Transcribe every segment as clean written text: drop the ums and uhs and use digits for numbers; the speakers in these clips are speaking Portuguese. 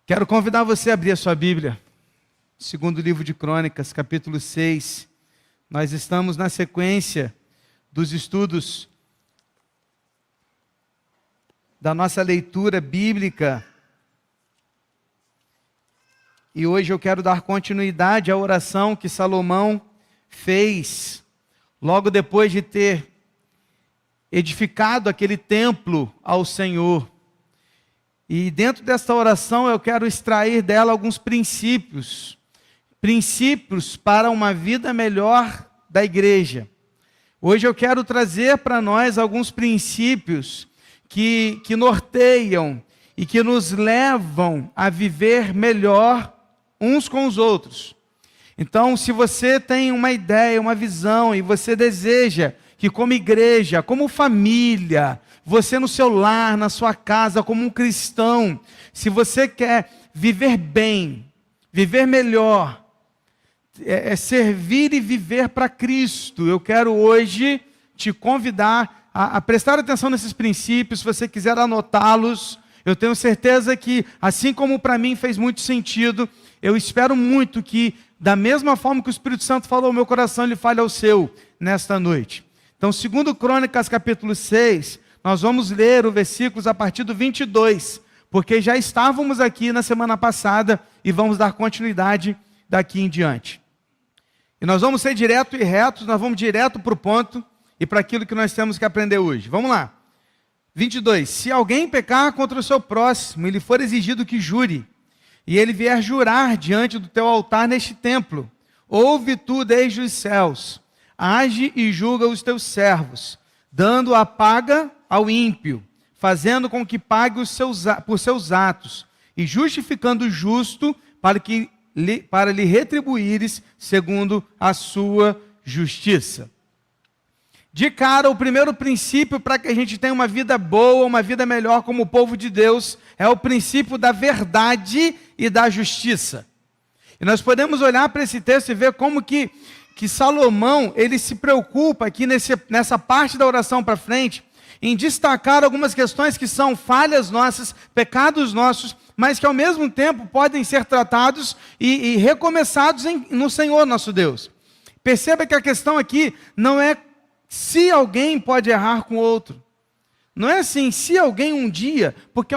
Quero convidar você a abrir a sua Bíblia. Segundo livro de Crônicas, capítulo 6. Nós estamos na sequência dos estudos da nossa leitura bíblica. E hoje eu quero dar continuidade à oração que Salomão fez, logo depois de ter edificado aquele templo ao Senhor. E dentro dessa oração eu quero extrair dela alguns princípios para uma vida melhor da igreja. Hoje eu quero trazer para nós alguns princípios que norteiam e que nos levam a viver melhor uns com os outros. Então, se você tem uma ideia, uma visão, e você deseja que como igreja, como família, você no seu lar, na sua casa, como um cristão, se você quer viver bem, viver melhor, servir e viver para Cristo, eu quero hoje te convidar a prestar atenção nesses princípios. Se você quiser anotá-los, eu tenho certeza que, assim como para mim fez muito sentido, eu espero muito que, da mesma forma que o Espírito Santo falou ao meu coração, ele fale ao seu nesta noite. Então, segundo Crônicas, capítulo 6, nós vamos ler os versículos a partir do 22, porque já estávamos aqui na semana passada e vamos dar continuidade daqui em diante. E nós vamos ser direto e retos, nós vamos direto para o ponto e para aquilo que nós temos que aprender hoje. Vamos lá. 22. Se alguém pecar contra o seu próximo e lhe for exigido que jure, e ele vier jurar diante do teu altar neste templo, ouve tu desde os céus, age e julga os teus servos, dando a paga ao ímpio, fazendo com que pague por seus atos, e justificando o justo para lhe retribuires segundo a sua justiça. De cara, o primeiro princípio para que a gente tenha uma vida boa, uma vida melhor como o povo de Deus, é o princípio da verdade e da justiça. E nós podemos olhar para esse texto e ver como que Salomão, ele se preocupa aqui nessa parte da oração para frente, em destacar algumas questões que são falhas nossas, pecados nossos, mas que ao mesmo tempo podem ser tratados e recomeçados no Senhor nosso Deus. Perceba que a questão aqui não é se alguém pode errar com o outro. Não é assim, se alguém um dia, porque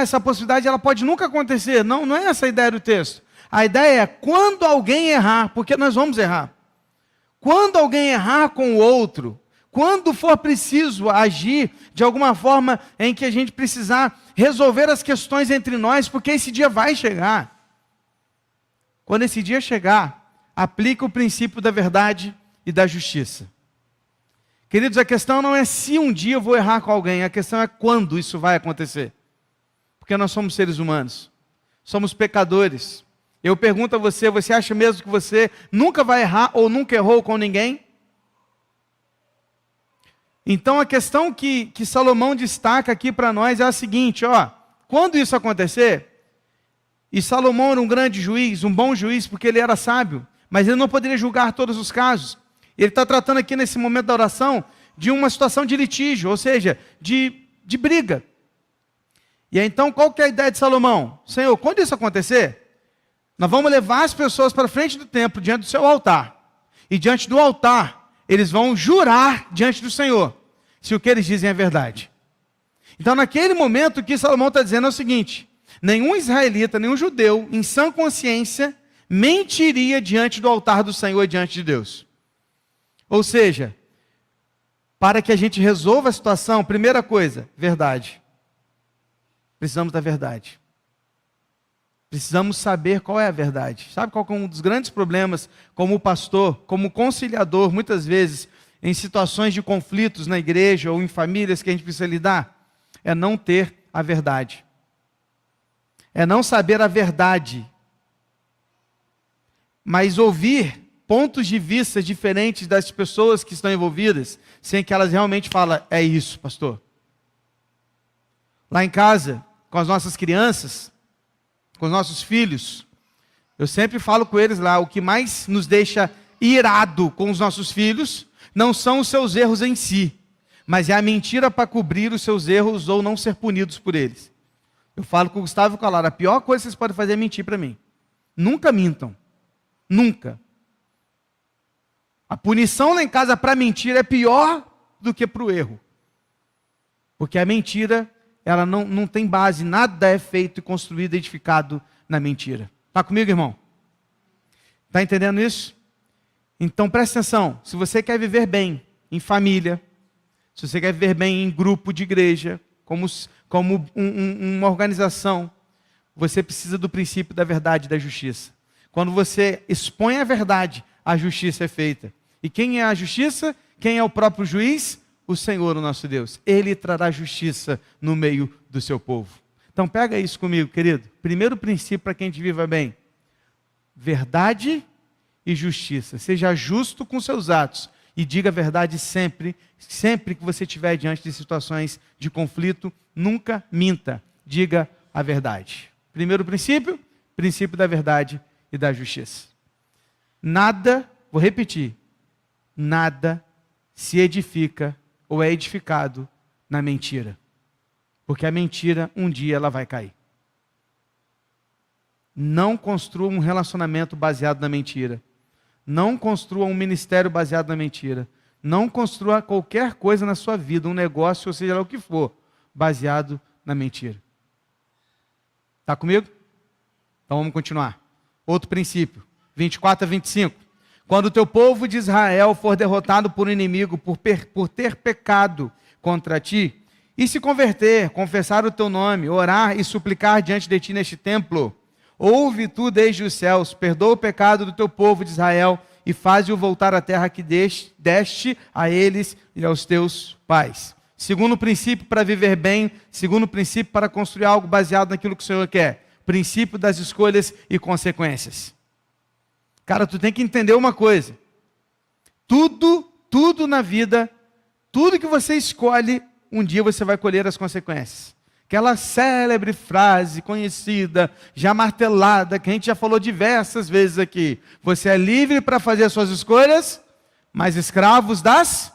essa possibilidade ela pode nunca acontecer. Não é essa a ideia do texto. A ideia é quando alguém errar, porque nós vamos errar. Quando alguém errar com o outro, quando for preciso agir de alguma forma em que a gente precisar resolver as questões entre nós, porque esse dia vai chegar. Quando esse dia chegar, aplica o princípio da verdade e da justiça. Queridos, a questão não é se um dia eu vou errar com alguém, a questão é quando isso vai acontecer. Porque nós somos seres humanos, somos pecadores. Eu pergunto a você, você acha mesmo que você nunca vai errar ou nunca errou com ninguém? Então a questão que Salomão destaca aqui para nós é a seguinte, quando isso acontecer, e Salomão era um grande juiz, um bom juiz, porque ele era sábio, mas ele não poderia julgar todos os casos. Ele está tratando aqui nesse momento da oração de uma situação de litígio, ou seja, de briga. E aí, então, qual que é a ideia de Salomão? Senhor, quando isso acontecer, nós vamos levar as pessoas para frente do templo, diante do seu altar. E diante do altar, eles vão jurar diante do Senhor, se o que eles dizem é verdade. Então, naquele momento, o que Salomão está dizendo é o seguinte: nenhum israelita, nenhum judeu, em sã consciência, mentiria diante do altar do Senhor, diante de Deus. Ou seja, para que a gente resolva a situação, primeira coisa, verdade. Precisamos da verdade. Precisamos saber qual é a verdade. Sabe qual é um dos grandes problemas como pastor, como conciliador, muitas vezes, em situações de conflitos na igreja ou em famílias que a gente precisa lidar? É não ter a verdade. É não saber a verdade. Mas ouvir pontos de vista diferentes das pessoas que estão envolvidas, sem que elas realmente falem, é isso, pastor. Lá em casa, com as nossas crianças, com os nossos filhos, eu sempre falo com eles lá, o que mais nos deixa irado com os nossos filhos, não são os seus erros em si, mas é a mentira para cobrir os seus erros ou não ser punidos por eles. Eu falo com o Gustavo e com a Lara, a pior coisa que vocês podem fazer é mentir para mim. Nunca mintam. Nunca. A punição lá em casa para mentira é pior do que para o erro. Porque a mentira, ela não tem base, nada é feito e construído, edificado na mentira. Está comigo, irmão? Está entendendo isso? Então presta atenção, se você quer viver bem em família, se você quer viver bem em grupo de igreja, como uma organização, você precisa do princípio da verdade e da justiça. Quando você expõe a verdade, a justiça é feita. E quem é a justiça? Quem é o próprio juiz? O Senhor, o nosso Deus. Ele trará justiça no meio do seu povo. Então pega isso comigo, querido. Primeiro princípio para que a gente viva bem. Verdade e justiça. Seja justo com seus atos e diga a verdade sempre, sempre que você estiver diante de situações de conflito, nunca minta, diga a verdade. Primeiro princípio, princípio da verdade e da justiça. Nada, vou repetir, nada se edifica ou é edificado na mentira. Porque a mentira, um dia ela vai cair. Não construa um relacionamento baseado na mentira. Não construa um ministério baseado na mentira. Não construa qualquer coisa na sua vida, um negócio, ou seja lá o que for, baseado na mentira. Está comigo? Então vamos continuar. Outro princípio, 24 a 25. Quando o teu povo de Israel for derrotado por um inimigo, por ter pecado contra ti, e se converter, confessar o teu nome, orar e suplicar diante de ti neste templo, ouve tu desde os céus, perdoa o pecado do teu povo de Israel e faze-o voltar à terra que deste a eles e aos teus pais. Segundo princípio para viver bem, segundo princípio para construir algo baseado naquilo que o Senhor quer. Princípio das escolhas e consequências. Cara, tu tem que entender uma coisa. Tudo na vida, tudo que você escolhe, um dia você vai colher as consequências. Aquela célebre frase conhecida, já martelada, que a gente já falou diversas vezes aqui. Você é livre para fazer as suas escolhas, mas escravos das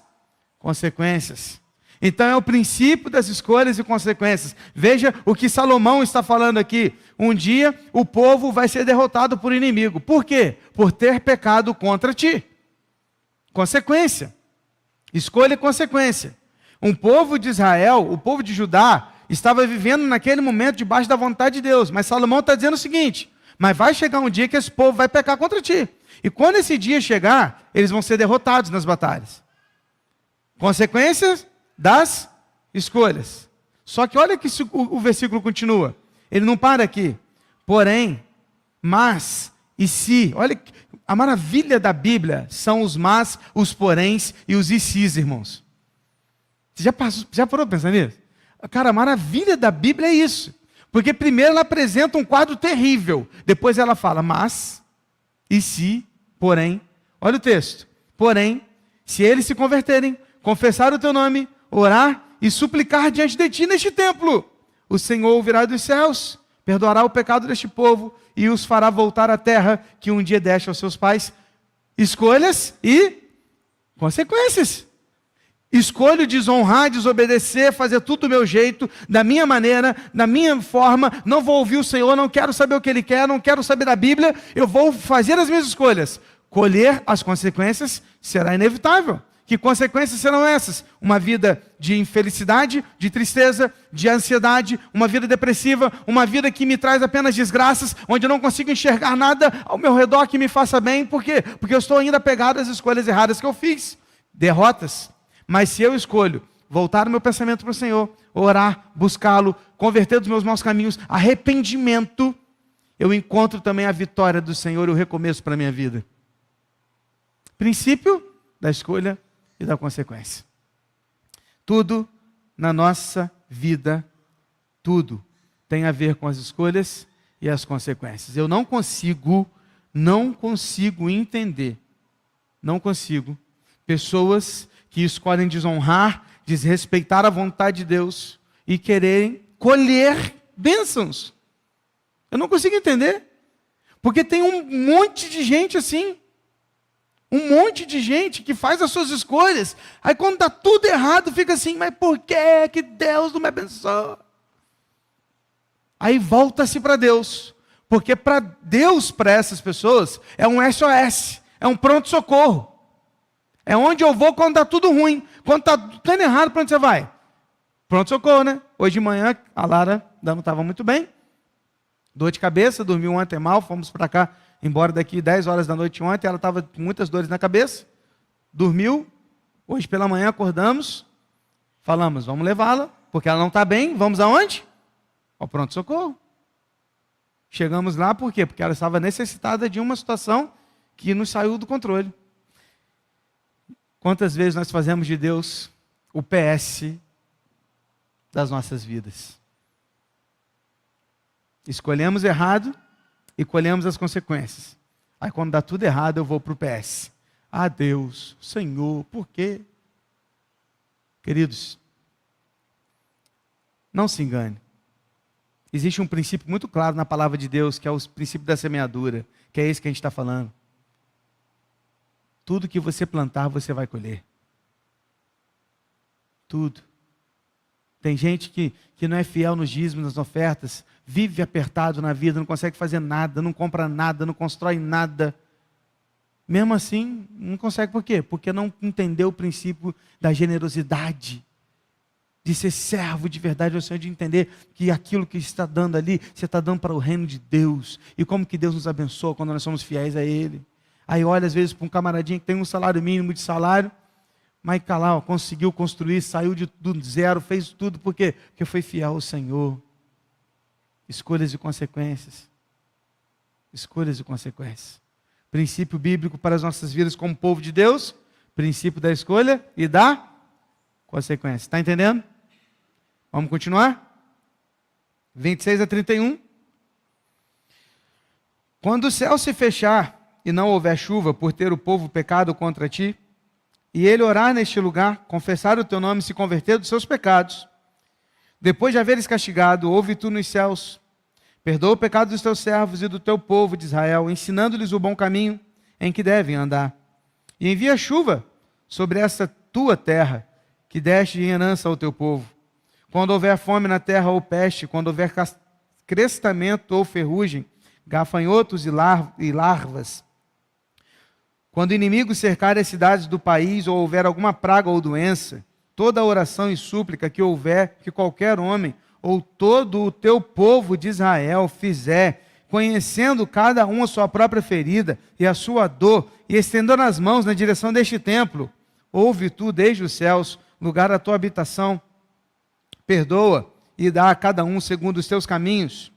consequências. Então é o princípio das escolhas e consequências. Veja o que Salomão está falando aqui. Um dia o povo vai ser derrotado por inimigo. Por quê? Por ter pecado contra ti. Consequência. Escolha e consequência. Um povo de Israel, o povo de Judá, estava vivendo naquele momento debaixo da vontade de Deus. Mas Salomão está dizendo o seguinte: mas vai chegar um dia que esse povo vai pecar contra ti. E quando esse dia chegar, eles vão ser derrotados nas batalhas. Consequências das escolhas. Só que olha que o versículo continua. Ele não para aqui. Porém, mas e se. Olha a maravilha da Bíblia são os mas, os poréns e os e sis, irmãos. Você já parou para pensar nisso? Cara, a maravilha da Bíblia é isso. Porque primeiro ela apresenta um quadro terrível. Depois ela fala, mas, e se, porém. Olha o texto. Porém, se eles se converterem, confessar o teu nome, orar e suplicar diante de ti neste templo, o Senhor ouvirá dos céus, perdoará o pecado deste povo e os fará voltar à terra que um dia deste aos seus pais. Escolhas e consequências. Escolho desonrar, desobedecer, fazer tudo do meu jeito, da minha maneira, da minha forma, não vou ouvir o Senhor, não quero saber o que Ele quer, não quero saber da Bíblia, eu vou fazer as minhas escolhas. Colher as consequências será inevitável. Que consequências serão essas? Uma vida de infelicidade, de tristeza, de ansiedade, uma vida depressiva, uma vida que me traz apenas desgraças, onde eu não consigo enxergar nada ao meu redor que me faça bem. Por quê? Porque eu estou ainda apegado às escolhas erradas que eu fiz. Derrotas. Mas se eu escolho voltar o meu pensamento para o Senhor, orar, buscá-lo, converter dos meus maus caminhos, arrependimento, eu encontro também a vitória do Senhor e o recomeço para a minha vida. Princípio da escolha e da consequência. Tudo na nossa vida, tudo tem a ver com as escolhas e as consequências. Eu não consigo entender, pessoas que escolhem desonrar, desrespeitar a vontade de Deus e quererem colher bênçãos. Eu não consigo entender, porque tem um monte de gente assim. Um monte de gente que faz as suas escolhas. Aí quando está tudo errado, fica assim, mas por que Deus não me abençoa? Aí volta-se para Deus. Porque para Deus, para essas pessoas, é um SOS, é um pronto-socorro. É onde eu vou quando está tudo ruim. Quando está tudo errado, para onde você vai? Pronto-socorro, né? Hoje de manhã, a Lara não estava muito bem. Dor de cabeça, dormiu ontem mal, fomos para cá, embora daqui 10 horas da noite ontem, ela estava com muitas dores na cabeça. Dormiu. Hoje pela manhã acordamos, falamos, vamos levá-la, porque ela não está bem, vamos aonde? Ao pronto-socorro. Chegamos lá, por quê? Porque ela estava necessitada de uma situação que nos saiu do controle. Quantas vezes nós fazemos de Deus o PS das nossas vidas? Escolhemos errado e colhemos as consequências. Aí quando dá tudo errado, eu vou para o PS. Ah, Deus, Senhor, por quê? Queridos, não se engane. Existe um princípio muito claro na palavra de Deus, que é o princípio da semeadura, que é esse que a gente está falando. Tudo que você plantar, você vai colher. Tudo. Tem gente que não é fiel nos dízimos, nas ofertas, vive apertado na vida, não consegue fazer nada, não compra nada, não constrói nada. Mesmo assim, não consegue por quê? Porque não entendeu o princípio da generosidade. De ser servo de verdade ao Senhor, de entender que aquilo que está dando ali, você está dando para o reino de Deus. E como que Deus nos abençoa quando nós somos fiéis a Ele. Aí olha às vezes para um camaradinho que tem um salário mínimo de salário, mas lá, conseguiu construir, saiu do zero, fez tudo, por quê? Porque foi fiel ao Senhor. Escolhas e consequências. Escolhas e consequências. Princípio bíblico para as nossas vidas como povo de Deus, princípio da escolha e da consequência. Está entendendo? Vamos continuar? 26 a 31. Quando o céu se fechar e não houver chuva, por ter o povo pecado contra ti, e ele orar neste lugar, confessar o teu nome e se converter dos seus pecados, depois de haveres castigado, ouve tu nos céus, perdoa o pecado dos teus servos e do teu povo de Israel, ensinando-lhes o bom caminho em que devem andar. E envia chuva sobre essa tua terra, que deste em herança ao teu povo. Quando houver fome na terra ou peste, quando houver crestamento ou ferrugem, gafanhotos e larvas, quando inimigos cercarem as cidades do país, ou houver alguma praga ou doença, toda oração e súplica que houver, que qualquer homem, ou todo o teu povo de Israel fizer, conhecendo cada um a sua própria ferida e a sua dor, e estendendo as mãos na direção deste templo, ouve tu desde os céus, lugar da tua habitação, perdoa e dá a cada um segundo os teus caminhos,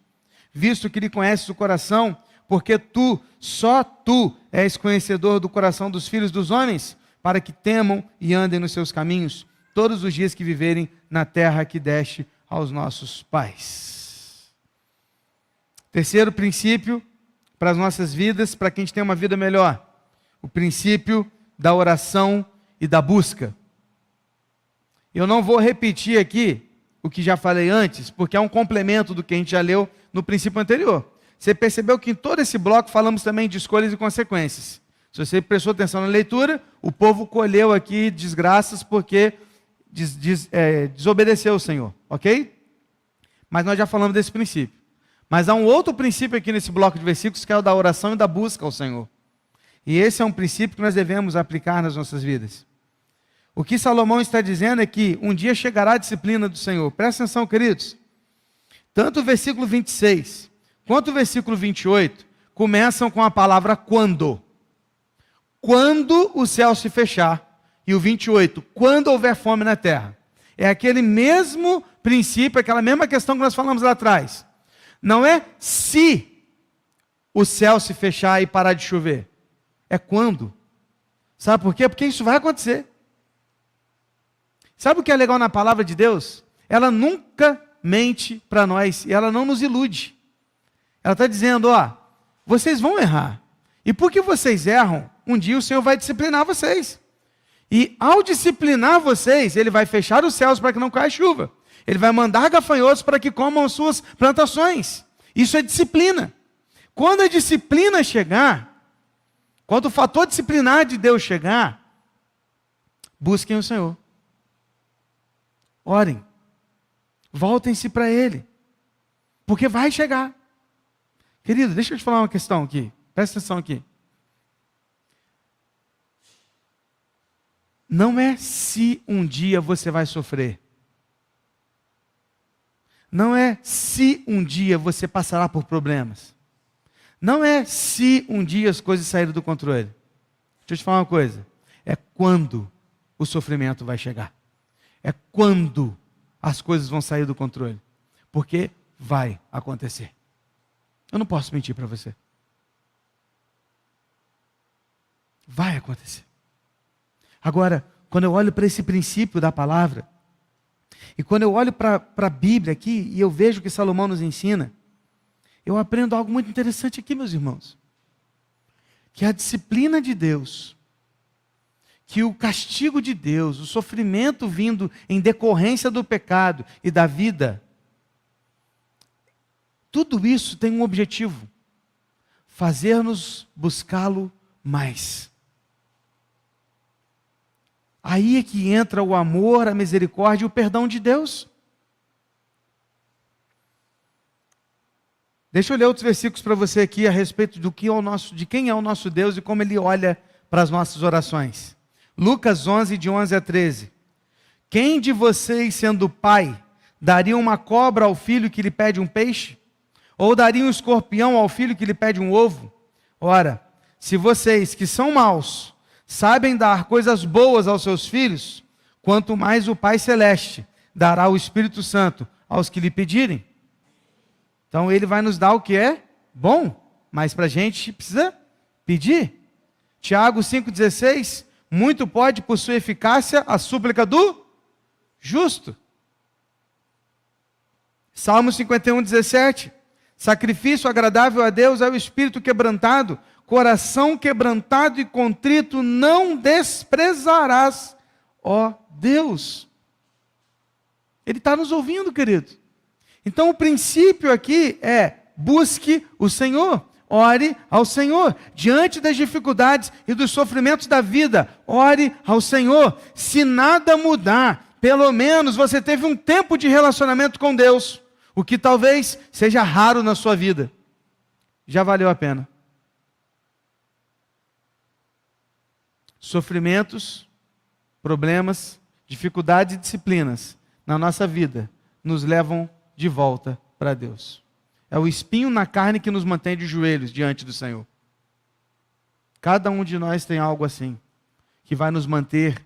visto que lhe conheces o coração, porque tu, só tu, és conhecedor do coração dos filhos dos homens, para que temam e andem nos seus caminhos, todos os dias que viverem na terra que deste aos nossos pais. Terceiro princípio para as nossas vidas, para que a gente tenha uma vida melhor, o princípio da oração e da busca. Eu não vou repetir aqui o que já falei antes, porque é um complemento do que a gente já leu no princípio anterior. Você percebeu que em todo esse bloco falamos também de escolhas e consequências. Se você prestou atenção na leitura, o povo colheu aqui desgraças porque desobedeceu o Senhor, ok? Mas nós já falamos desse princípio. Mas há um outro princípio aqui nesse bloco de versículos, que é o da oração e da busca ao Senhor. E esse é um princípio que nós devemos aplicar nas nossas vidas. O que Salomão está dizendo é que um dia chegará a disciplina do Senhor. Presta atenção, queridos. Tanto o versículo 26 quanto o versículo 28 começam com a palavra quando. Quando o céu se fechar. E o 28, quando houver fome na terra. É aquele mesmo princípio, aquela mesma questão que nós falamos lá atrás. Não é se o céu se fechar e parar de chover. É quando. Sabe por quê? Porque isso vai acontecer. Sabe o que é legal na palavra de Deus? Ela nunca mente para nós e ela não nos ilude. Ela está dizendo, ó, vocês vão errar. E porque vocês erram, um dia o Senhor vai disciplinar vocês. E ao disciplinar vocês, Ele vai fechar os céus para que não caia chuva. Ele vai mandar gafanhotos para que comam as suas plantações. Isso é disciplina. Quando a disciplina chegar, quando o fator disciplinar de Deus chegar, busquem o Senhor. Orem. Voltem-se para Ele. Porque vai chegar. Querido, deixa eu te falar uma questão aqui. Presta atenção aqui. Não é se um dia você vai sofrer. Não é se um dia você passará por problemas. Não é se um dia as coisas saírem do controle. Deixa eu te falar uma coisa. É quando o sofrimento vai chegar. É quando as coisas vão sair do controle. Porque vai acontecer. Eu não posso mentir para você. Vai acontecer. Agora, quando eu olho para esse princípio da palavra, e quando eu olho para a Bíblia aqui, e eu vejo o que Salomão nos ensina, eu aprendo algo muito interessante aqui, meus irmãos. Que a disciplina de Deus, que o castigo de Deus, o sofrimento vindo em decorrência do pecado e da vida, tudo isso tem um objetivo: fazer-nos buscá-lo mais. Aí é que entra o amor, a misericórdia e o perdão de Deus. Deixa eu ler outros versículos para você aqui a respeito de quem é o nosso Deus e como Ele olha para as nossas orações. Lucas 11, de 11 a 13. Quem de vocês, sendo pai, daria uma cobra ao filho que lhe pede um peixe? Ou daria um escorpião ao filho que lhe pede um ovo? Ora, se vocês, que são maus, sabem dar coisas boas aos seus filhos, quanto mais o Pai Celeste dará o Espírito Santo aos que lhe pedirem. Então Ele vai nos dar o que é bom, mas para a gente precisa pedir. Tiago 5,16, muito pode por sua eficácia a súplica do justo. Salmo 51,17, sacrifício agradável a Deus é o espírito quebrantado, coração quebrantado e contrito não desprezarás, ó Deus. Ele está nos ouvindo, querido. Então o princípio aqui é: busque o Senhor, ore ao Senhor. Diante das dificuldades e dos sofrimentos da vida, ore ao Senhor. Se nada mudar, pelo menos você teve um tempo de relacionamento com Deus, o que talvez seja raro na sua vida. Já valeu a pena. Sofrimentos, problemas, dificuldades e disciplinas na nossa vida nos levam de volta para Deus. É o espinho na carne que nos mantém de joelhos diante do Senhor. Cada um de nós tem algo assim, que vai nos manter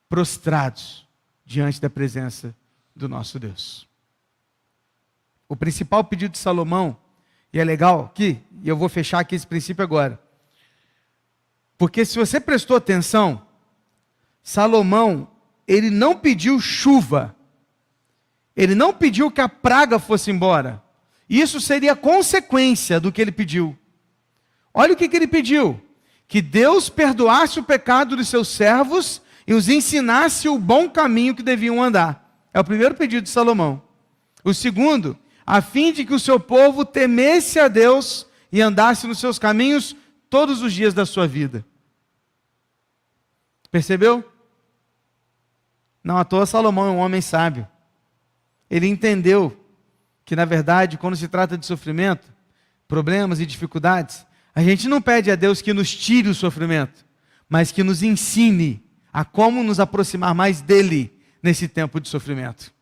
prostrados diante da presença do nosso Deus. O principal pedido de Salomão, e é legal aqui, e eu vou fechar aqui esse princípio agora, porque se você prestou atenção, Salomão, ele não pediu chuva, ele não pediu que a praga fosse embora. Isso seria consequência do que ele pediu. Olha o que ele pediu: que Deus perdoasse o pecado dos seus servos e os ensinasse o bom caminho que deviam andar. É o primeiro pedido de Salomão. O segundo, a fim de que o seu povo temesse a Deus e andasse nos seus caminhos todos os dias da sua vida. Percebeu? Não à toa Salomão é um homem sábio. Ele entendeu que, na verdade, quando se trata de sofrimento, problemas e dificuldades, a gente não pede a Deus que nos tire o sofrimento, mas que nos ensine a como nos aproximar mais dele nesse tempo de sofrimento.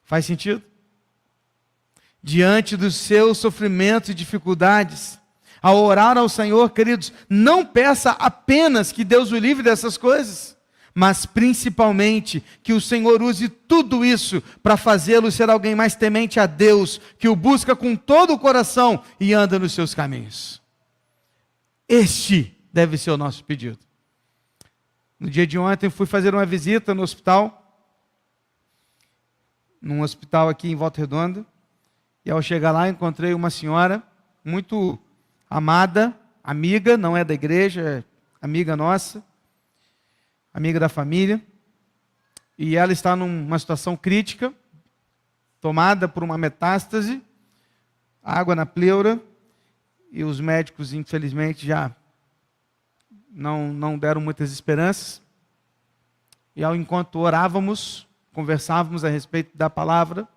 Faz sentido? Diante dos seus sofrimentos e dificuldades, ao orar ao Senhor, queridos, não peça apenas que Deus o livre dessas coisas, mas principalmente que o Senhor use tudo isso para fazê-lo ser alguém mais temente a Deus, que o busca com todo o coração e anda nos seus caminhos. Este deve ser o nosso pedido. No dia de ontem fui fazer uma visita no hospital, num hospital aqui em Volta Redonda, e ao chegar lá encontrei uma senhora muito amada, amiga, não é da igreja, é amiga nossa, amiga da família, e ela está numa situação crítica, tomada por uma metástase, água na pleura, e os médicos, infelizmente, já não deram muitas esperanças. E enquanto orávamos, conversávamos a respeito da palavra,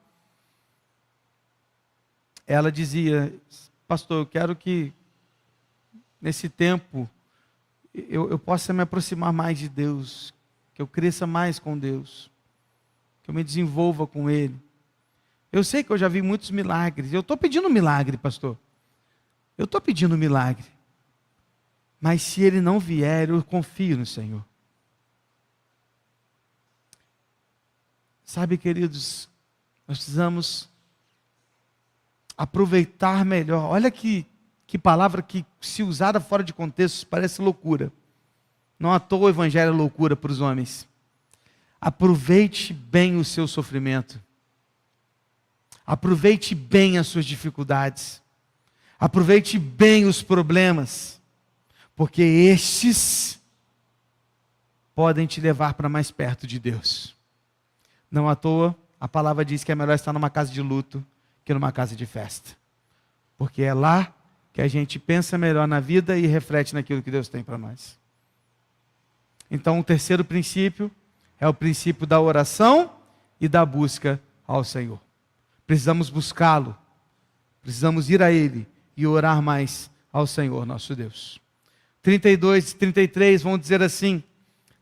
ela dizia: pastor, eu quero que nesse tempo eu possa me aproximar mais de Deus, que eu cresça mais com Deus, que eu me desenvolva com Ele. Eu sei que eu já vi muitos milagres, eu estou pedindo um milagre, pastor, eu estou pedindo um milagre, mas se Ele não vier, eu confio no Senhor. Sabe, queridos, nós precisamos aproveitar melhor. Olha que palavra que, se usada fora de contexto, parece loucura. Não à toa o evangelho é loucura para os homens. Aproveite bem o seu sofrimento. Aproveite bem as suas dificuldades. Aproveite bem os problemas. Porque estes podem te levar para mais perto de Deus. Não à toa, a palavra diz que é melhor estar numa casa de luto que numa casa de festa. Porque é lá que a gente pensa melhor na vida e reflete naquilo que Deus tem para nós. Então, o terceiro princípio é o princípio da oração e da busca ao Senhor. Precisamos buscá-lo, precisamos ir a Ele e orar mais ao Senhor, nosso Deus. 32 e 33 vão dizer assim: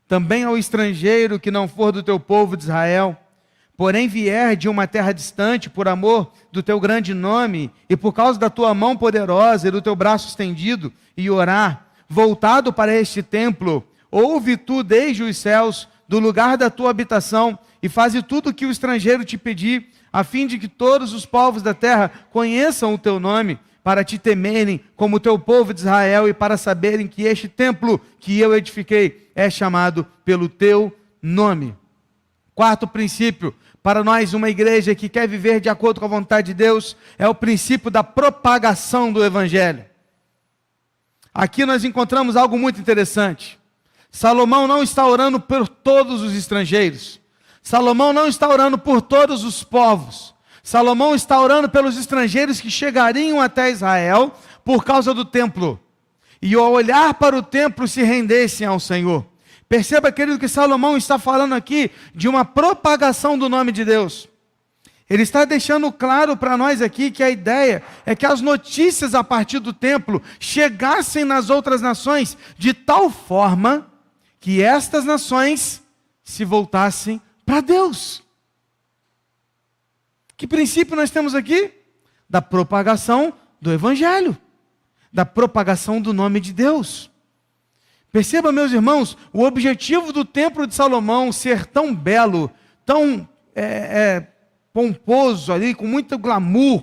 também ao estrangeiro que não for do teu povo de Israel, porém vier de uma terra distante por amor do teu grande nome e por causa da tua mão poderosa e do teu braço estendido, e orar, voltado para este templo, ouve tu desde os céus, do lugar da tua habitação, e faze tudo o que o estrangeiro te pedir, a fim de que todos os povos da terra conheçam o teu nome, para te temerem como o teu povo de Israel, e para saberem que este templo que eu edifiquei é chamado pelo teu nome. Quarto princípio, para nós, uma igreja que quer viver de acordo com a vontade de Deus, é o princípio da propagação do Evangelho. Aqui nós encontramos algo muito interessante. Salomão não está orando por todos os estrangeiros. Salomão não está orando por todos os povos. Salomão está orando pelos estrangeiros que chegariam até Israel por causa do templo. E ao olhar para o templo se rendessem ao Senhor. Perceba, querido, que Salomão está falando aqui de uma propagação do nome de Deus. Ele está deixando claro para nós aqui que a ideia é que as notícias a partir do templo chegassem nas outras nações de tal forma que estas nações se voltassem para Deus. Que princípio nós temos aqui? Da propagação do Evangelho, da propagação do nome de Deus. Perceba, meus irmãos, o objetivo do templo de Salomão ser tão belo, tão pomposo ali, com muito glamour,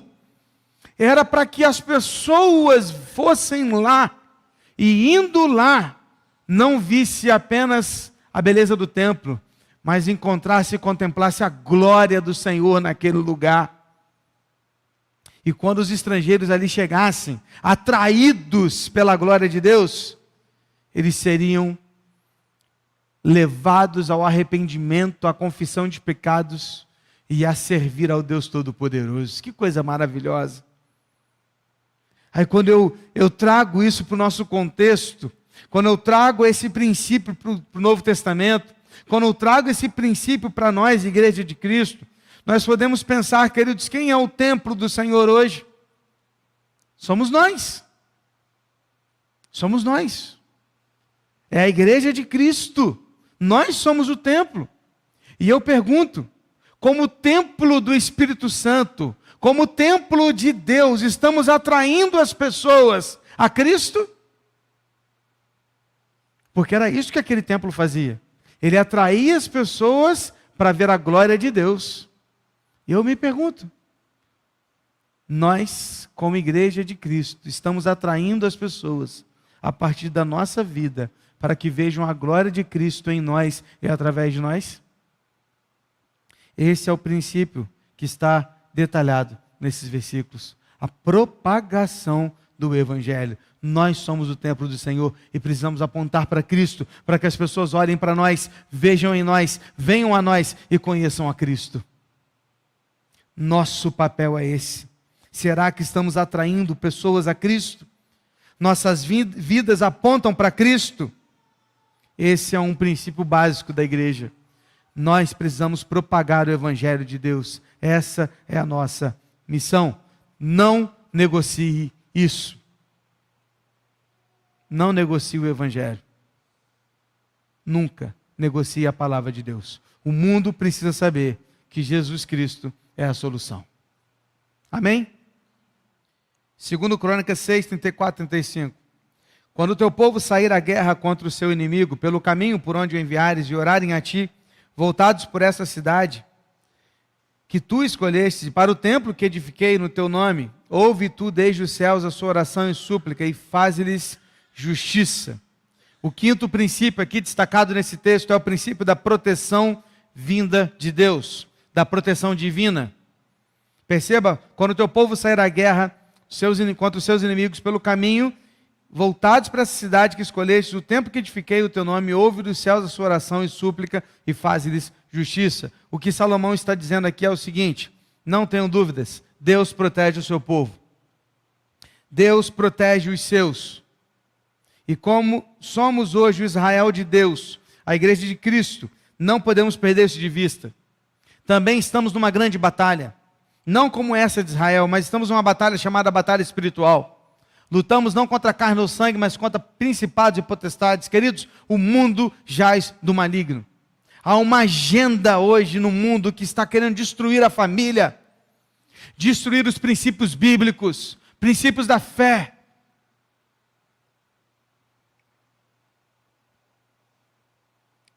era para que as pessoas fossem lá e, indo lá, não visse apenas a beleza do templo, mas encontrasse e contemplasse a glória do Senhor naquele lugar. E quando os estrangeiros ali chegassem, atraídos pela glória de Deus, eles seriam levados ao arrependimento, à confissão de pecados e a servir ao Deus Todo-Poderoso. Que coisa maravilhosa! Aí quando eu trago isso para o nosso contexto, quando eu trago esse princípio para o Novo Testamento, quando eu trago esse princípio para nós, Igreja de Cristo, nós podemos pensar, queridos, quem é o templo do Senhor hoje? Somos nós. Somos nós. É a Igreja de Cristo. Nós somos o templo. E eu pergunto, como templo do Espírito Santo, como templo de Deus, estamos atraindo as pessoas a Cristo? Porque era isso que aquele templo fazia. Ele atraía as pessoas para ver a glória de Deus. E eu me pergunto, nós, como Igreja de Cristo, estamos atraindo as pessoas a partir da nossa vida para que vejam a glória de Cristo em nós e através de nós? Esse é o princípio que está detalhado nesses versículos. A propagação do Evangelho. Nós somos o templo do Senhor e precisamos apontar para Cristo, para que as pessoas olhem para nós, vejam em nós, venham a nós e conheçam a Cristo. Nosso papel é esse. Será que estamos atraindo pessoas a Cristo? Nossas vidas apontam para Cristo? Esse é um princípio básico da igreja. Nós precisamos propagar o Evangelho de Deus. Essa é a nossa missão. Não negocie isso. Não negocie o Evangelho. Nunca negocie a palavra de Deus. O mundo precisa saber que Jesus Cristo é a solução. Amém? 2 Crônicas 6, 34 e 35. Quando o teu povo sair à guerra contra o seu inimigo, pelo caminho por onde o enviares e orarem a ti, voltados por essa cidade, que tu escolheste, para o templo que edifiquei no teu nome, ouve tu desde os céus a sua oração e súplica, e faze-lhes justiça. O quinto princípio aqui destacado nesse texto é o princípio da proteção vinda de Deus, da proteção divina. Perceba, quando o teu povo sair à guerra contra os seus inimigos pelo caminho, voltados para essa cidade que escolheste, o tempo que edifiquei o teu nome, ouve dos céus a sua oração e súplica, e faze-lhes justiça. O que Salomão está dizendo aqui é o seguinte: não tenham dúvidas, Deus protege o seu povo. Deus protege os seus. E como somos hoje o Israel de Deus, a igreja de Cristo, não podemos perder isso de vista. Também estamos numa grande batalha. Não como essa de Israel, mas estamos numa batalha chamada batalha espiritual. Lutamos não contra a carne ou sangue, mas contra principados e potestades. Queridos, o mundo jaz do maligno. Há uma agenda hoje no mundo que está querendo destruir a família, destruir os princípios bíblicos, princípios da fé.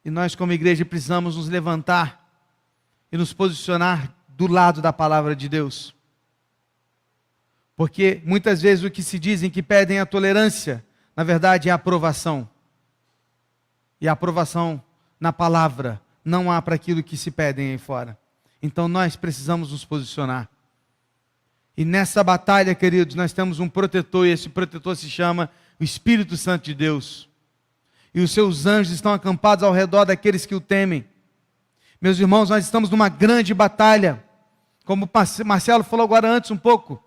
E nós, como igreja, precisamos nos levantar e nos posicionar do lado da palavra de Deus. Porque muitas vezes o que se dizem que pedem a tolerância, na verdade é a aprovação. E a aprovação na palavra não há para aquilo que se pedem aí fora. Então nós precisamos nos posicionar. E nessa batalha, queridos, nós temos um protetor, e esse protetor se chama o Espírito Santo de Deus. E os seus anjos estão acampados ao redor daqueles que o temem. Meus irmãos, nós estamos numa grande batalha. Como o Marcelo falou agora antes um pouco.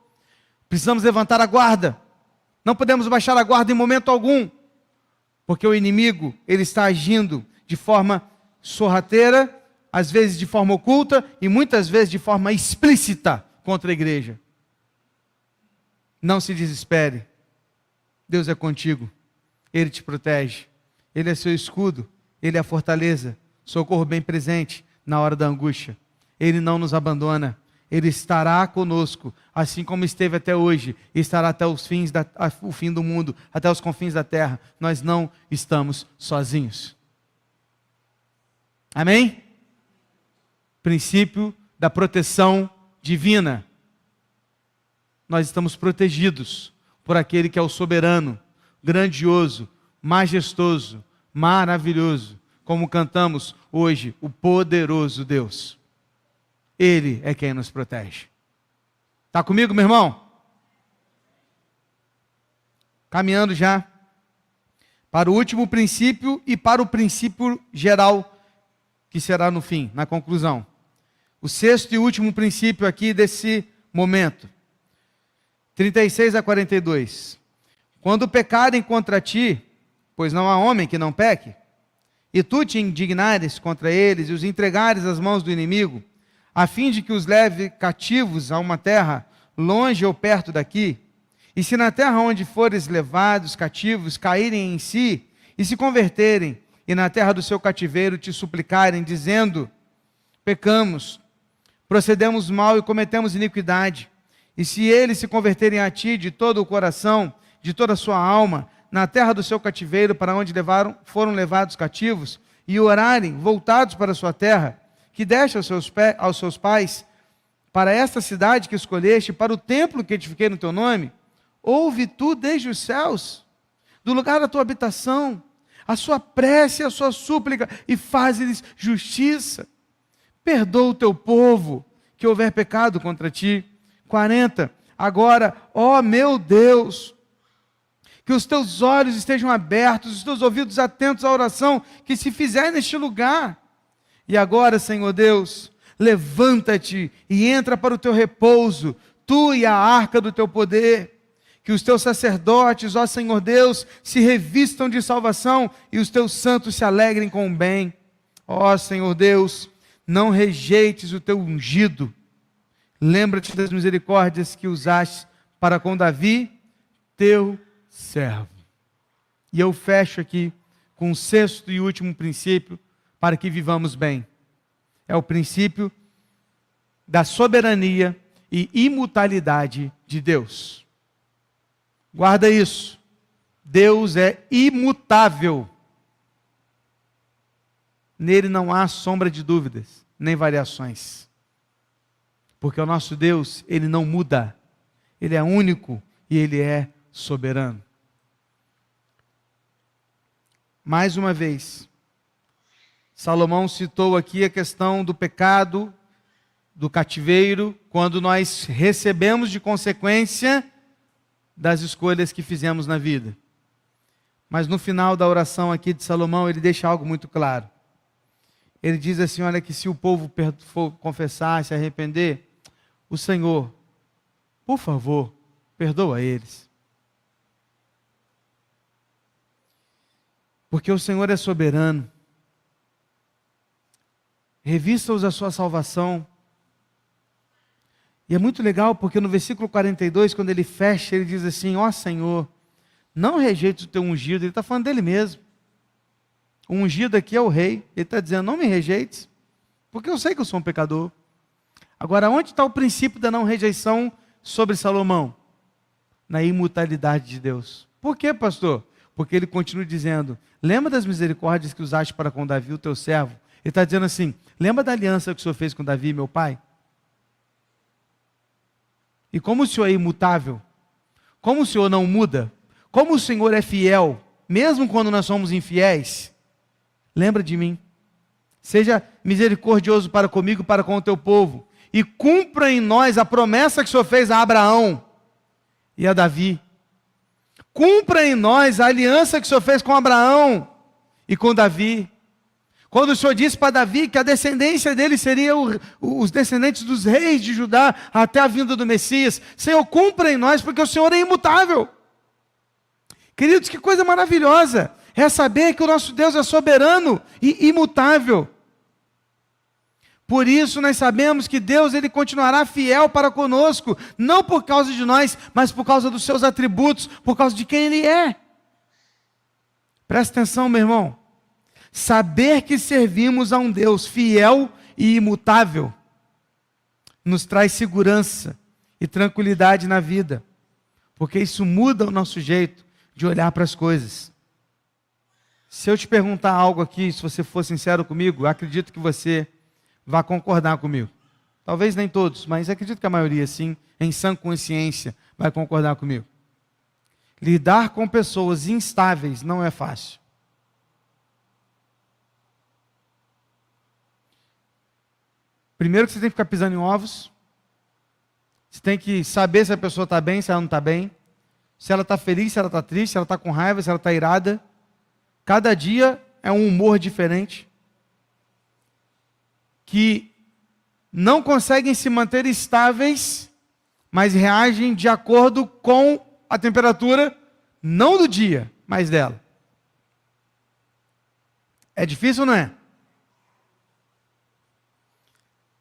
Precisamos levantar a guarda. Não podemos baixar a guarda em momento algum. Porque o inimigo, ele está agindo de forma sorrateira, às vezes de forma oculta e muitas vezes de forma explícita contra a igreja. Não se desespere. Deus é contigo. Ele te protege. Ele é seu escudo. Ele é a fortaleza. Socorro bem presente na hora da angústia. Ele não nos abandona. Ele estará conosco, assim como esteve até hoje, e estará até o fim do mundo, até os confins da terra. Nós não estamos sozinhos. Amém? Princípio da proteção divina. Nós estamos protegidos por aquele que é o soberano, grandioso, majestoso, maravilhoso, como cantamos hoje, o poderoso Deus. Ele é quem nos protege. Está comigo, meu irmão? Caminhando já para o último princípio e para o princípio geral, que será no fim, na conclusão. O sexto e último princípio aqui desse momento. 36 a 42. Quando pecarem contra ti, pois não há homem que não peque, e tu te indignares contra eles e os entregares às mãos do inimigo, a fim de que os leve cativos a uma terra, longe ou perto daqui, e se na terra onde fores levados cativos caírem em si, e se converterem, e na terra do seu cativeiro te suplicarem, dizendo, pecamos, procedemos mal e cometemos iniquidade, e se eles se converterem a ti de todo o coração, de toda a sua alma, na terra do seu cativeiro, para onde foram levados cativos, e orarem, voltados para a sua terra, que deste aos seus pais, para esta cidade que escolheste, para o templo que edifiquei no teu nome, ouve tu desde os céus, do lugar da tua habitação, a sua prece, a sua súplica, e faz-lhes justiça. Perdoa o teu povo, que houver pecado contra ti. 40. Agora, ó meu Deus, que os teus olhos estejam abertos, os teus ouvidos atentos à oração que se fizer neste lugar. E agora, Senhor Deus, levanta-te e entra para o teu repouso, tu e a arca do teu poder. Que os teus sacerdotes, ó Senhor Deus, se revistam de salvação e os teus santos se alegrem com o bem. Ó Senhor Deus, não rejeites o teu ungido. lembra-te das misericórdias que usaste para com Davi, teu servo. E eu fecho aqui com o sexto e último princípio para que vivamos bem. É o princípio da soberania e imutabilidade de Deus. Guarda isso. Deus é imutável. Nele não há sombra de dúvidas, nem variações. Porque o nosso Deus, Ele não muda. Ele é único e Ele é soberano. Mais uma vez, Salomão citou aqui a questão do pecado, do cativeiro, quando nós recebemos de consequência das escolhas que fizemos na vida. Mas no final da oração aqui de Salomão, ele deixa algo muito claro. Ele diz assim, olha, que se o povo for confessar, se arrepender, o Senhor, por favor, perdoa eles. Porque o Senhor é soberano. Revista-os a sua salvação. E é muito legal porque no versículo 42, quando ele fecha, ele diz assim, ó Senhor, não rejeites o teu ungido. Ele está falando dele mesmo. O ungido aqui é o rei. Ele está dizendo, não me rejeites, porque eu sei que eu sou um pecador. Agora, onde está o princípio da não rejeição sobre Salomão? Na imutabilidade de Deus. Por quê, pastor? Porque ele continua dizendo, lembra das misericórdias que usaste para com Davi, o teu servo? Ele está dizendo assim, lembra da aliança que o Senhor fez com Davi, meu pai? E como o Senhor é imutável, como o Senhor não muda, como o Senhor é fiel, mesmo quando nós somos infiéis, lembra de mim. Seja misericordioso para comigo, para com o teu povo, e cumpra em nós a promessa que o Senhor fez a Abraão e a Davi. Cumpra em nós a aliança que o Senhor fez com Abraão e com Davi. Quando o Senhor disse para Davi que a descendência dele seria os descendentes dos reis de Judá até a vinda do Messias. Senhor, cumpra em nós, porque o Senhor é imutável. Queridos, que coisa maravilhosa é saber que o nosso Deus é soberano e imutável. Por isso nós sabemos que Deus ele continuará fiel para conosco, não por causa de nós, mas por causa dos seus atributos, por causa de quem Ele é. Presta atenção, meu irmão. Saber que servimos a um Deus fiel e imutável nos traz segurança e tranquilidade na vida, porque isso muda o nosso jeito de olhar para as coisas. Se eu te perguntar algo aqui, se você for sincero comigo, eu acredito que você vai concordar comigo. Talvez nem todos, mas acredito que a maioria, sim, em sã consciência, vai concordar comigo. Lidar com pessoas instáveis não é fácil. Primeiro que você tem que ficar pisando em ovos. Você tem que saber se a pessoa está bem, se ela não está bem. Se ela está feliz, se ela está triste, se ela está com raiva, se ela está irada. Cada dia é um humor diferente. Que não conseguem se manter estáveis, mas reagem de acordo com a temperatura, não do dia, mas dela. É difícil ou não é?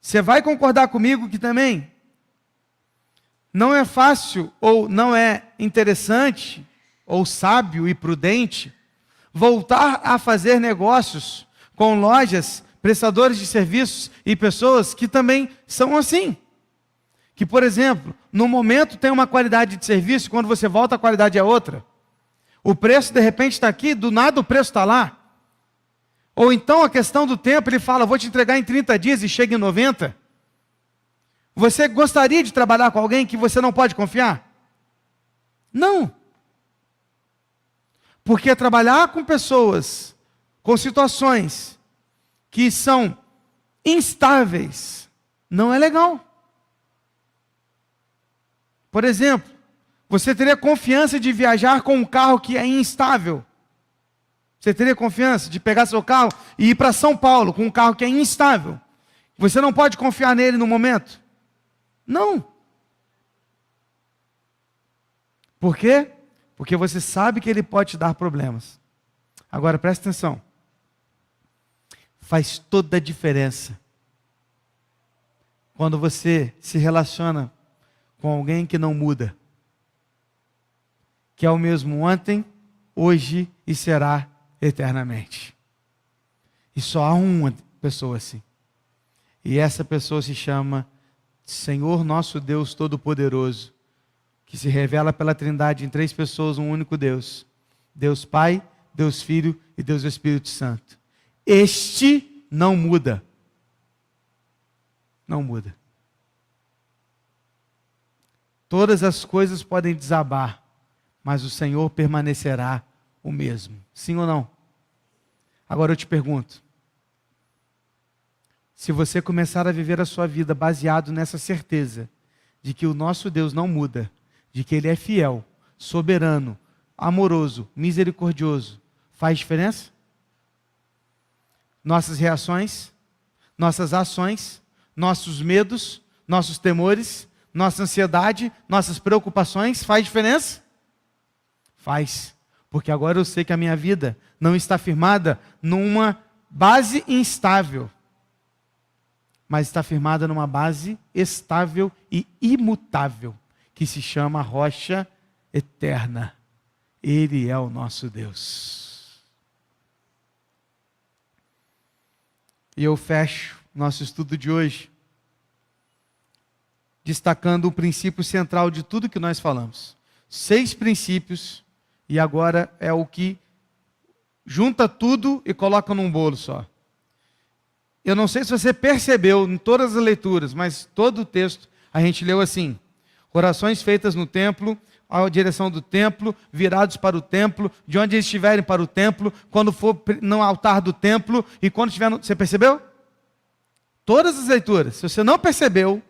Você vai concordar comigo que também não é fácil, ou não é interessante, ou sábio e prudente, voltar a fazer negócios com lojas, prestadores de serviços e pessoas que também são assim. Que, por exemplo, no momento tem uma qualidade de serviço, quando você volta a qualidade é outra. O preço de repente está aqui, do nada o preço está lá. Ou então a questão do tempo, ele fala, vou te entregar em 30 dias e chega em 90. Você gostaria de trabalhar com alguém que você não pode confiar? Não. Porque trabalhar com pessoas, com situações que são instáveis, não é legal. Por exemplo, você teria confiança de viajar com um carro que é instável? Você teria confiança de pegar seu carro e ir para São Paulo com um carro que é instável? Você não pode confiar nele no momento? Não. Por quê? Porque você sabe que ele pode te dar problemas. Agora presta atenção. Faz toda a diferença quando você se relaciona com alguém que não muda, que é o mesmo ontem, hoje e será eternamente. E só há uma pessoa assim. E essa pessoa se chama Senhor nosso Deus Todo-Poderoso, que se revela pela Trindade em 3 pessoas, um único Deus. Deus Pai, Deus Filho e Deus Espírito Santo. Este não muda. Não muda. Todas as coisas podem desabar, mas o Senhor permanecerá o mesmo. Sim ou não? Agora eu te pergunto, se você começar a viver a sua vida baseado nessa certeza de que o nosso Deus não muda, de que Ele é fiel, soberano, amoroso, misericordioso, faz diferença? Nossas reações, nossas ações, nossos medos, nossos temores, nossa ansiedade, nossas preocupações, faz diferença? Faz, porque agora eu sei que a minha vida não está firmada numa base instável, mas está firmada numa base estável e imutável, que se chama rocha eterna. Ele é o nosso Deus. E eu fecho nosso estudo de hoje destacando o princípio central de tudo que nós falamos. 6 princípios, e agora é o que junta tudo e coloca num bolo só. Eu não sei se você percebeu em todas as leituras, mas todo o texto a gente leu assim: orações feitas no templo, à direção do templo, virados para o templo, de onde eles estiverem para o templo, quando for no altar do templo, e quando estiver no... Você percebeu? Todas as leituras. Se você não percebeu,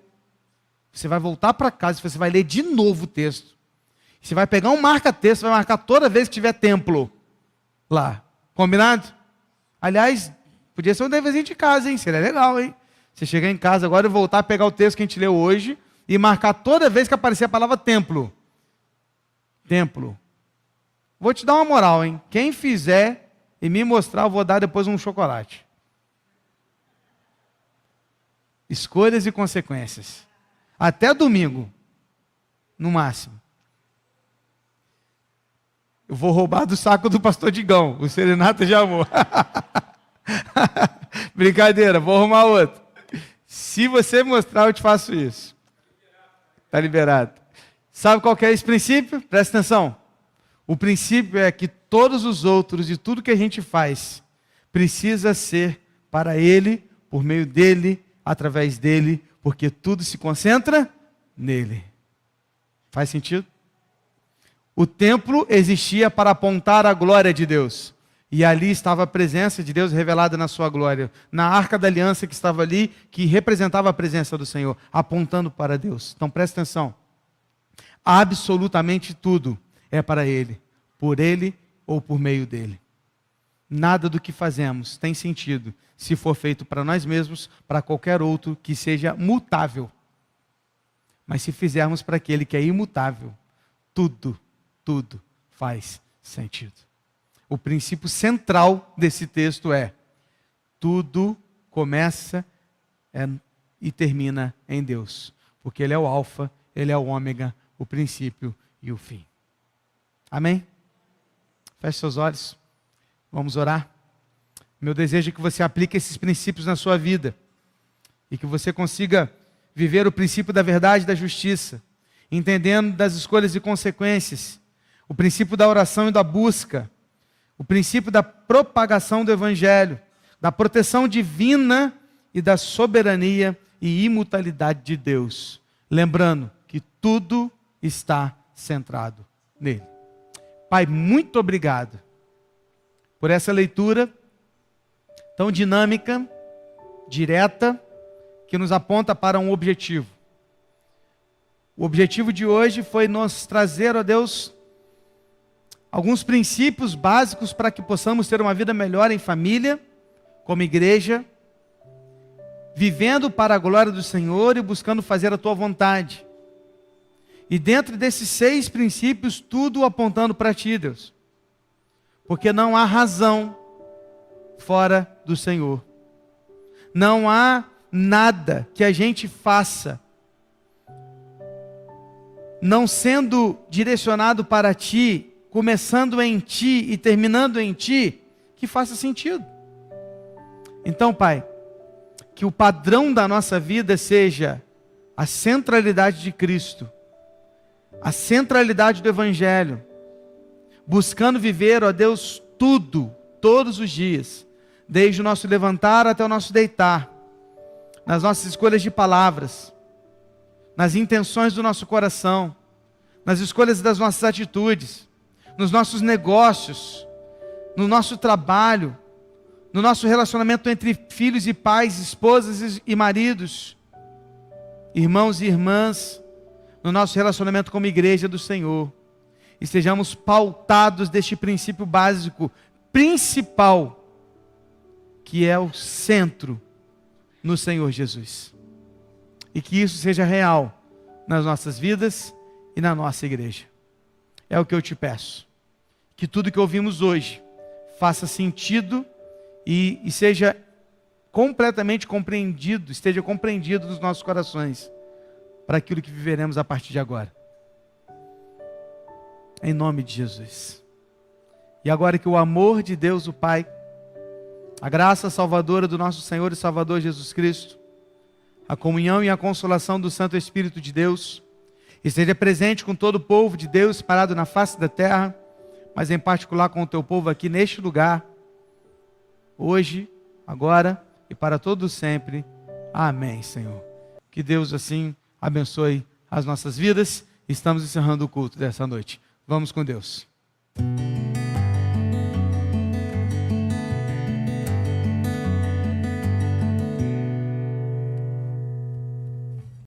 você vai voltar para casa, você vai ler de novo o texto. Você vai pegar um marca-texto, vai marcar toda vez que tiver templo lá. Combinado? Aliás, podia ser um deverzinho de casa, hein? Seria legal, hein? Você chegar em casa agora e voltar a pegar o texto que a gente leu hoje e marcar toda vez que aparecer a palavra templo. Templo. Vou te dar uma moral, hein? Quem fizer e me mostrar, eu vou dar depois um chocolate. Escolhas e consequências. Até domingo, no máximo. Eu vou roubar do saco do pastor Digão. O Serenata já amou. Brincadeira, vou arrumar outro. Se você mostrar, eu te faço isso. Está liberado. Sabe qual que é esse princípio? Presta atenção. O princípio é que todos os outros e tudo que a gente faz precisa ser para Ele, por meio dEle, através dEle, porque tudo se concentra nele. Faz sentido? O templo existia para apontar a glória de Deus. E ali estava a presença de Deus revelada na sua glória. Na arca da aliança que estava ali, que representava a presença do Senhor, apontando para Deus. Então presta atenção. Absolutamente tudo é para Ele, por Ele ou por meio dEle. Nada do que fazemos tem sentido se for feito para nós mesmos, para qualquer outro que seja mutável. Mas se fizermos para aquele que é imutável, tudo faz sentido. O princípio central desse texto é: tudo começa e termina em Deus, porque Ele é o alfa, Ele é o ômega, o princípio e o fim. Amém? Feche seus olhos, vamos orar. Meu desejo é que você aplique esses princípios na sua vida e que você consiga viver o princípio da verdade e da justiça, entendendo das escolhas e consequências, o princípio da oração e da busca, o princípio da propagação do Evangelho, da proteção divina e da soberania e imutabilidade de Deus, lembrando que tudo está centrado nele. Pai, muito obrigado por essa leitura tão dinâmica, direta, que nos aponta para um objetivo. O objetivo de hoje foi nos trazer, ó Deus, alguns princípios básicos para que possamos ter uma vida melhor em família, como igreja, vivendo para a glória do Senhor e buscando fazer a Tua vontade. E dentro desses 6 princípios, tudo apontando para Ti, Deus. Porque não há razão fora do Senhor. Não há nada que a gente faça, não sendo direcionado para Ti, começando em Ti e terminando em Ti, que faça sentido. Então, Pai, que o padrão da nossa vida seja a centralidade de Cristo, a centralidade do Evangelho, buscando viver, ó Deus, tudo, todos os dias, desde o nosso levantar até o nosso deitar, nas nossas escolhas de palavras, nas intenções do nosso coração, nas escolhas das nossas atitudes, nos nossos negócios, no nosso trabalho, no nosso relacionamento entre filhos e pais, esposas e maridos, irmãos e irmãs, no nosso relacionamento como igreja do Senhor. E sejamos pautados deste princípio básico, principal, que é o centro no Senhor Jesus. E que isso seja real nas nossas vidas e na nossa igreja. É o que eu te peço. Que tudo que ouvimos hoje faça sentido e seja completamente compreendido, esteja compreendido nos nossos corações, para aquilo que viveremos a partir de agora. Em nome de Jesus. E agora que o amor de Deus, o Pai, a graça salvadora do nosso Senhor e Salvador Jesus Cristo, a comunhão e a consolação do Santo Espírito de Deus, esteja presente com todo o povo de Deus parado na face da terra, mas em particular com o teu povo aqui neste lugar, hoje, agora e para todos sempre. Amém, Senhor. Que Deus assim abençoe as nossas vidas. Estamos encerrando o culto dessa noite. Vamos com Deus.